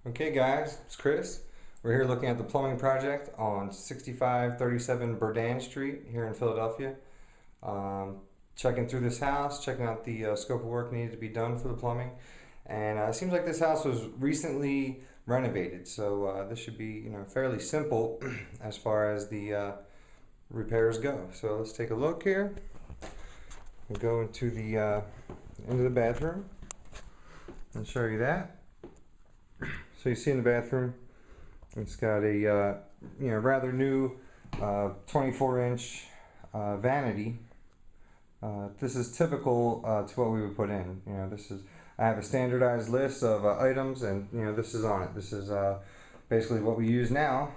Okay guys, it's Chris. We're here looking at the plumbing project on 6537 Berdan Street here in Philadelphia. Checking through this house, checking out the scope of work needed to be done for the plumbing. And it seems like this house was recently renovated, so this should be fairly simple as far as the repairs go. So let's take a look here. We'll go into the bathroom and show you that. So you see in the bathroom, it's got a rather new 24-inch vanity. This is typical to what we would put in. I have a standardized list of items, and this is on it. This is basically what we use now.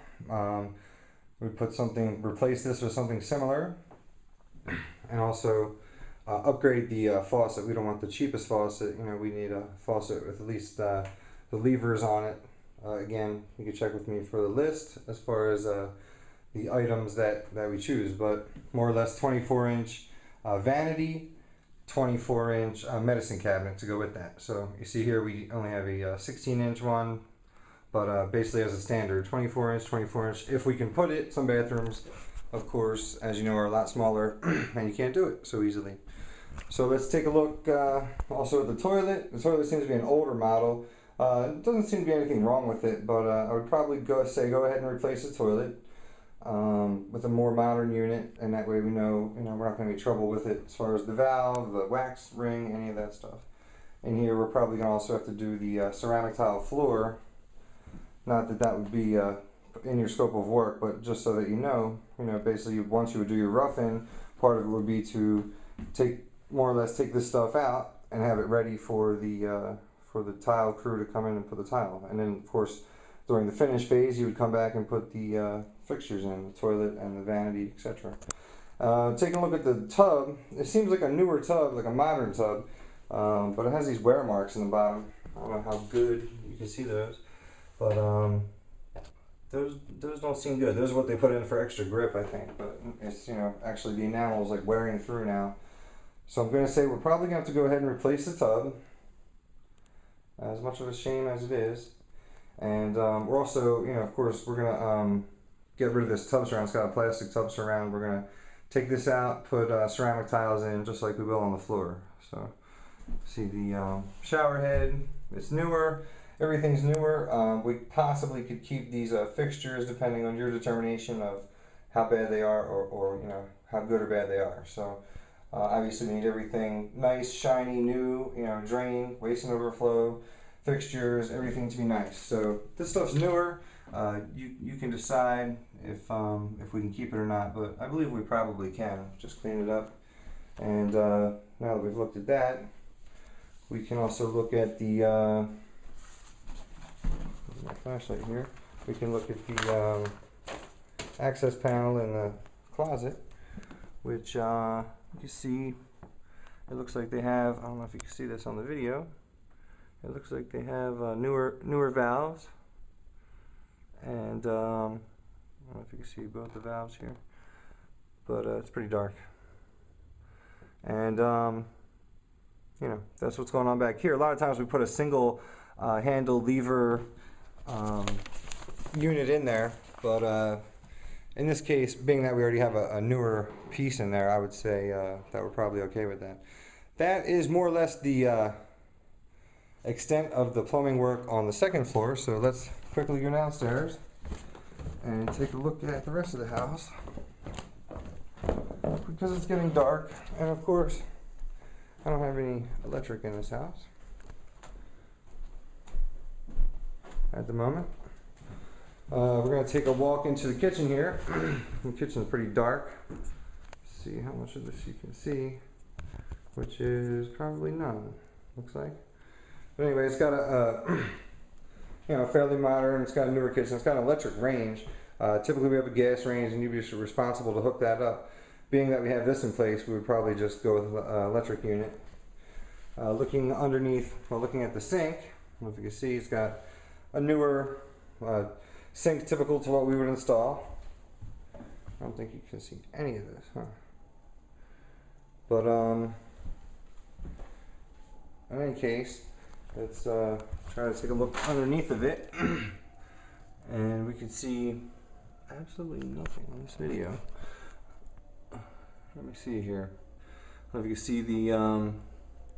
We replace this with something similar, and also upgrade the faucet. We don't want the cheapest faucet. We need a faucet with at least the levers on it. Again, you can check with me for the list as far as the items that we choose, but more or less 24-inch vanity, 24-inch medicine cabinet to go with that. So you see here we only have a 16-inch one, but basically as a standard 24-inch, 24-inch. If we can put it, some bathrooms, of course, as you know, are a lot smaller and you can't do it so easily. So let's take a look also at the toilet. The toilet seems to be an older model. It doesn't seem to be anything wrong with it, but I would probably go ahead and replace the toilet with a more modern unit, and that way we know we're not going to be trouble with it as far as the valve, the wax ring, any of that stuff. And here we're probably going to also have to do the ceramic tile floor. Not that that would be in your scope of work, but just so that basically once you would do your rough-in, part of it would be to more or less take this stuff out and have it ready for the tile crew to come in and put the tile. And then of course during the finish phase you would come back and put the fixtures in, the toilet and the vanity, etc. Taking a look at the tub, it seems like a newer tub, like a modern tub, but it has these wear marks in the bottom. I don't know how good you can see those, but those don't seem good. Those are what they put in for extra grip, I think, but it's actually the enamel is like wearing through now. So I'm going to say we're probably going to have to go ahead and replace the tub, as much of a shame as it is. And we're also, of course, we're going to get rid of this tub surround. It's got a plastic tub surround. We're going to take this out, put ceramic tiles in, just like we will on the floor. So see the shower head, it's newer. Everything's newer. We possibly could keep these fixtures depending on your determination of how bad they are, or how good or bad they are. So obviously we need everything nice, shiny, new, drain, waste and overflow, fixtures, everything to be nice. So this stuff's newer. You can decide if we can keep it or not, but I believe we probably can. Just clean it up. And now that we've looked at that, we can also look at the my flashlight here. We can look at the access panel in the closet, which you see, it looks like they have, I don't know if you can see this on the video, it looks like they have newer valves, and I don't know if you can see both the valves here, but it's pretty dark. And that's what's going on back here. A lot of times we put a single handle lever unit in there, but in this case, being that we already have a newer piece in there, I would say that we're probably okay with that. That is more or less the extent of the plumbing work on the second floor. So let's quickly go downstairs and take a look at the rest of the house, because it's getting dark, and of course I don't have any electric in this house at the moment. We're going to take a walk into the kitchen here. The kitchen is pretty dark. Let's see how much of this you can see, which is probably none, looks like. But anyway, it's got a fairly modern, it's got a newer kitchen, it's got an electric range. Typically we have a gas range and you'd be responsible to hook that up. Being that we have this in place, we would probably just go with an electric unit. Looking underneath, looking at the sink, I don't know if you can see, it's got a newer sink typical to what we would install. I don't think you can see any of this, huh? But in any case, Let's try to take a look underneath of it, and we can see absolutely nothing on this video. Let me see here. I don't know if you can see the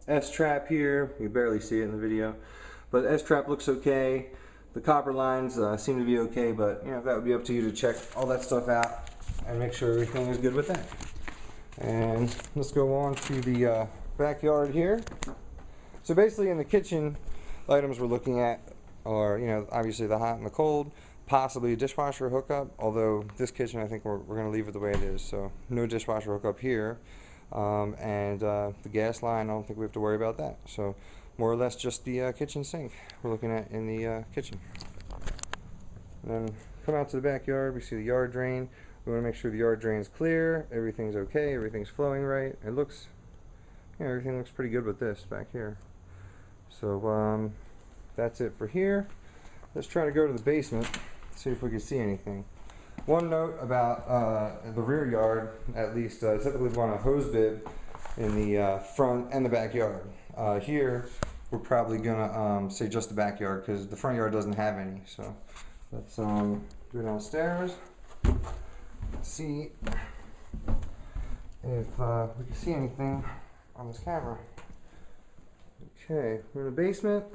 S-trap here. You barely see it in the video, but the S-trap looks okay. The copper lines seem to be okay, but you know, that would be up to you to check all that stuff out and make sure everything is good with that. And let's go on to the backyard here. So basically in the kitchen, the items we're looking at are, you know, obviously the hot and the cold, possibly a dishwasher hookup, although this kitchen I think we're going to leave it the way it is, so no dishwasher hookup here. And the gas line, I don't think we have to worry about that. So more or less just the kitchen sink we're looking at in the kitchen. And then come out to the backyard, we see the yard drain. We want to make sure the yard drain is clear, everything's okay, everything's flowing right. It looks, yeah, everything looks pretty good with this back here. So that's it for here. Let's try to go to the basement, see if we can see anything. One note about the rear yard, at least, typically we want a hose bib in the front and the backyard. Here, we're probably gonna say just the backyard because the front yard doesn't have any. So let's go downstairs, see if we can see anything on this camera. Okay, we're in the basement,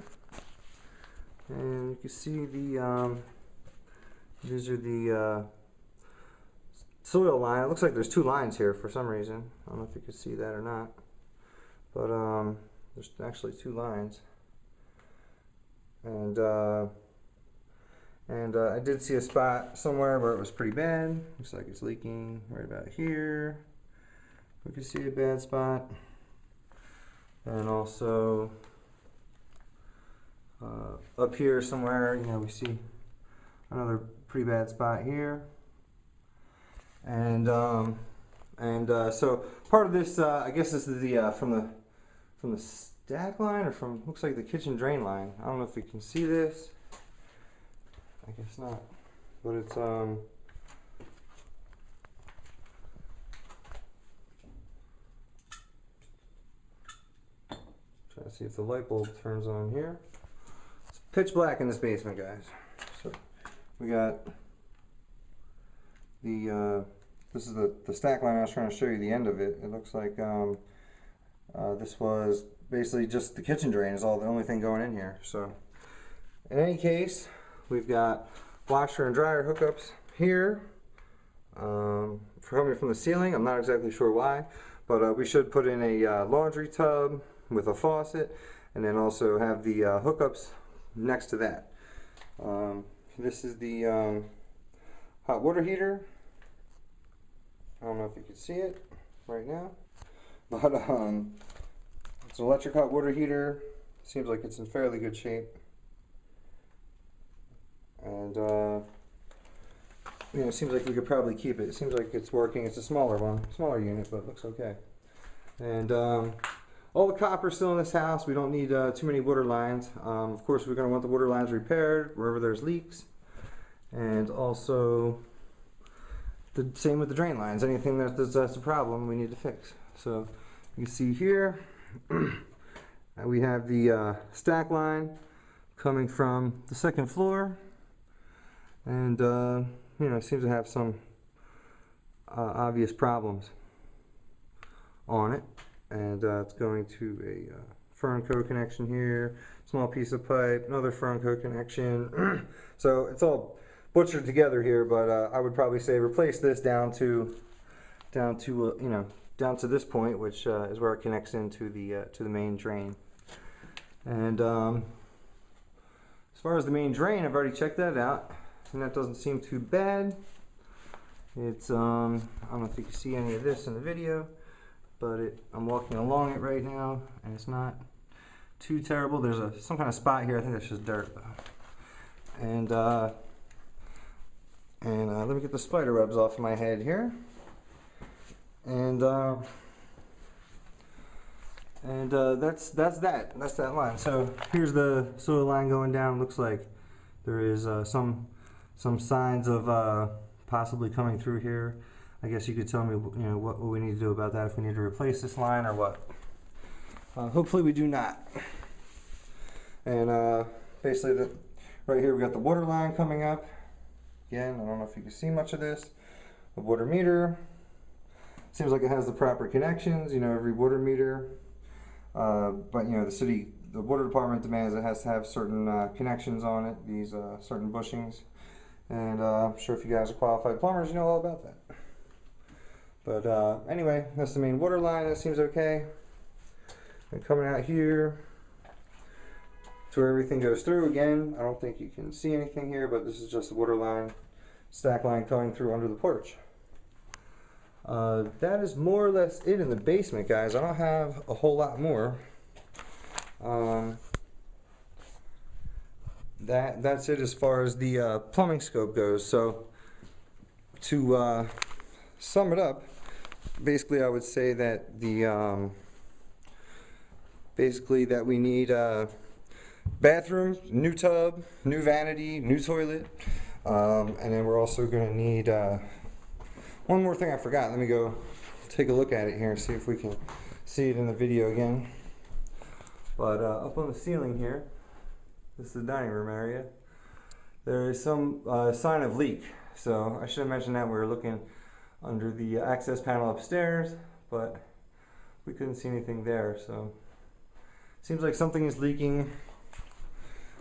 and you can see the these are the soil line. It looks like there's two lines here for some reason. I don't know if you can see that or not, but there's actually two lines. And I did see a spot somewhere where it was pretty bad. Looks like it's leaking right about here. We can see a bad spot. And also up here somewhere, you know, we see another pretty bad spot here. And so part of this, I guess this is the from the stack line, or from, looks like the kitchen drain line. I don't know if you can see this. I guess not, but it's trying to see if the light bulb turns on here. It's pitch black in this basement, guys. So we got the this is the stack line. I was trying to show you the end of it. It looks like this was basically just the kitchen drain is all the only thing going in here. So in any case, we've got washer and dryer hookups here coming from the ceiling. I'm not exactly sure why, but we should put in a laundry tub with a faucet, and then also have the hookups next to that. This is the hot water heater. I don't know if you can see it right now, but it's an electric hot water heater. Seems like it's in fairly good shape. And you know, it seems like we could probably keep it. It seems like it's working. It's a smaller one, smaller unit, but it looks okay. And all the copper's still in this house. We don't need too many water lines. Of course, we're going to want the water lines repaired wherever there's leaks. And also, the same with the drain lines. Anything that's a problem, we need to fix. So you can see here, we have the stack line coming from the second floor. And you know, it seems to have some obvious problems on it, and it's going to a Fernco connection here, small piece of pipe, another Fernco connection. So it's all butchered together here, but I would probably say replace this down to you know, down to this point, which is where it connects into the main drain. And as far as the main drain, I've already checked that out, and that doesn't seem too bad. It's I don't know if you can see any of this in the video, but I'm walking along it right now, and it's not too terrible. There's some kind of spot here. I think that's just dirt though. And let me get the spider webs off my head here. And that's that line. So here's the soil line going down. Looks like there is some signs of possibly coming through here. I guess you could tell me, you know, what we need to do about that, if we need to replace this line or what. Hopefully we do not. And basically, right here we got the water line coming up. Again, I don't know if you can see much of this. The water meter. Seems like it has the proper connections, every water meter. But the water department demands it has to have certain connections on it, these certain bushings. And I'm sure if you guys are qualified plumbers, you know all about that. But anyway, that's the main water line. That seems okay. And coming out here to where everything goes through. Again, I don't think you can see anything here, but this is just the water line, stack line coming through under the porch. That is more or less it in the basement, guys. I don't have a whole lot more. That's it as far as the plumbing scope goes. So to sum it up, basically I would say that the that we need a bathroom, new tub, new vanity, new toilet, and then we're also going to need one more thing I forgot. Let me go take a look at it here and see if we can see it in the video again. But up on the ceiling here, this is the dining room area, there is some sign of leak. So I should have mentioned that we were looking under the access panel upstairs, but we couldn't see anything there. So seems like something is leaking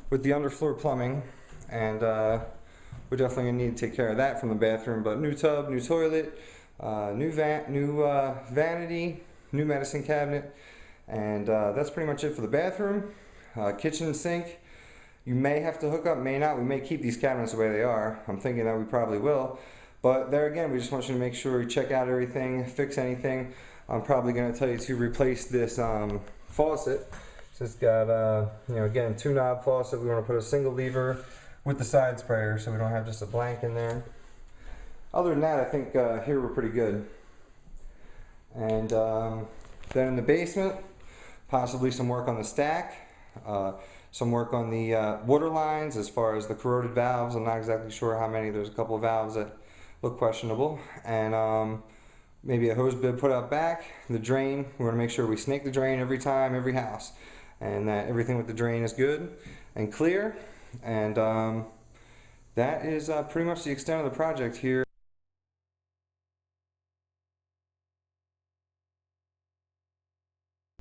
with the underfloor plumbing, and we're definitely gonna need to take care of that from the bathroom. But new tub, new toilet, new vanity, new medicine cabinet, and that's pretty much it for the bathroom. Kitchen sink, you may have to hook up, may not. We may keep these cabinets the way they are. I'm thinking that we probably will. But there again, we just want you to make sure you check out everything, fix anything. I'm probably gonna tell you to replace this faucet. It's got, again, 2-knob faucet. We want to put a single lever with the side sprayer so we don't have just a blank in there. Other than that, I think here we're pretty good. And then in the basement, possibly some work on the stack, some work on the water lines as far as the corroded valves. I'm not exactly sure how many. There's a couple of valves that look questionable. And maybe a hose bib put out back. The drain, we want to make sure we snake the drain every time, every house, and that everything with the drain is good and clear. And that is pretty much the extent of the project here.